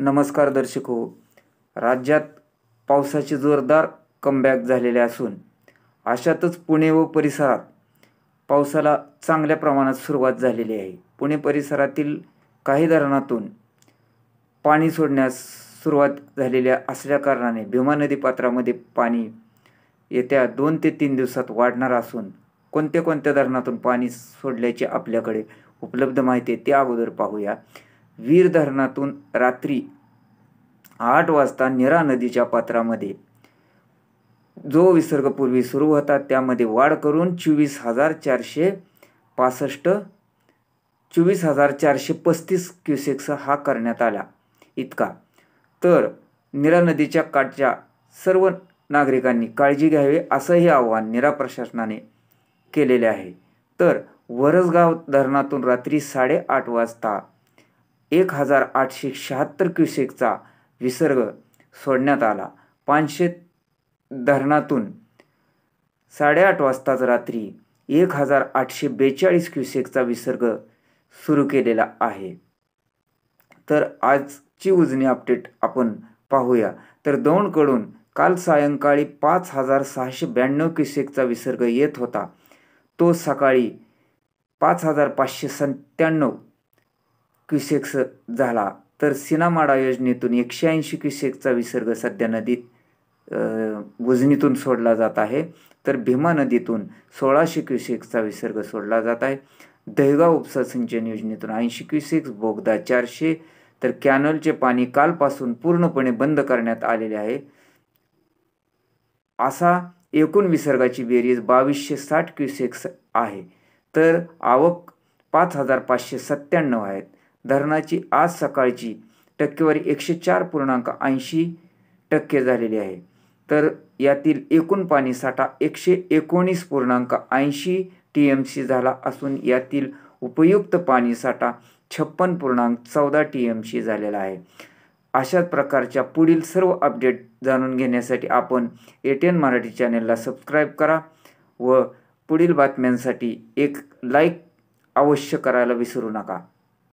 नमस्कार दर्शक हो. राज्यात पावसाचे जोरदार कमबॅक झालेले असून अशातच पुणे व परिसरात पावसाला चांगल्या प्रमाणात सुरुवात झालेली आहे. पुणे परिसरातील काही धरणातून पाणी सोडण्यास सुरुवात झालेली असल्या कारणाने भीमा नदी पात्रामध्ये पाणी येत्या 2 ते 3 दिवसात वाढणार असून कोणत्या कोणत्या धरणातून पाणी सोडल्याची आपल्याकडे उपलब्ध माहिती आहे ते अगोदर पाहूया. वीर धरणातून रात्री 8 वाजता नीरा नदीच्या पात्रामध्ये जो विसर्ग पूर्वी सुरू होता त्यामध्ये वाढ करून 24,435 क्युसेक्स हा करण्यात आला इतका. तर नीरा नदीच्या काठच्या सर्व नागरिकांनी काळजी घ्यावी असंही आवाहन नीरा प्रशासनाने केलेले आहे. तर वरसगाव धरणातून रात्री 8:30 वाजता 1,876 क्युसेकचा विसर्ग सोडण्यात आला. पानशेत धरणातून 8:30 वाजताच रात्री 1,842 क्युसेकचा विसर्ग सुरू केलेला आहे. तर आजची उजनी अपडेट आपण पाहूया. तर दौंडकडून काल सायंकाळी 5,692 क्युसेकचा विसर्ग येत होता. तो सकाळी 5,597 क्युसेक्स झाला. तर सीनामाडा योजनेतून 180 क्युसेकचा विसर्ग सध्या नदीत उजनीतून सोडला जात आहे. तर भीमा नदीतून 1600 क्युसेकचा विसर्ग सोडला जात आहे. दहेगाव उपसा सिंचन योजनेतून 80 क्युसेक्स, बोगदा 400. तर कॅनलचे पाणी कालपासून पूर्णपणे बंद करण्यात आलेले आहे. असा एकूण विसर्गाची बेरीज 2260 क्युसेक्स आहे. तर आवक 5,597 आहेत. धरणाची आज सकाळची टक्केवारी 104.80% झालेली आहे. तर यातील एकूण पाणीसाठा 119.80 TMC झाला असून यातील उपयुक्त पाणीसाठा 56.14 TMC झालेला आहे. अशाच प्रकारच्या पुढील सर्व अपडेट जाणून घेण्यासाठी आपण ATN मराठी चॅनलला सबस्क्राईब करा व पुढील बातम्यांसाठी एक लाईक अवश्य करायला विसरू नका.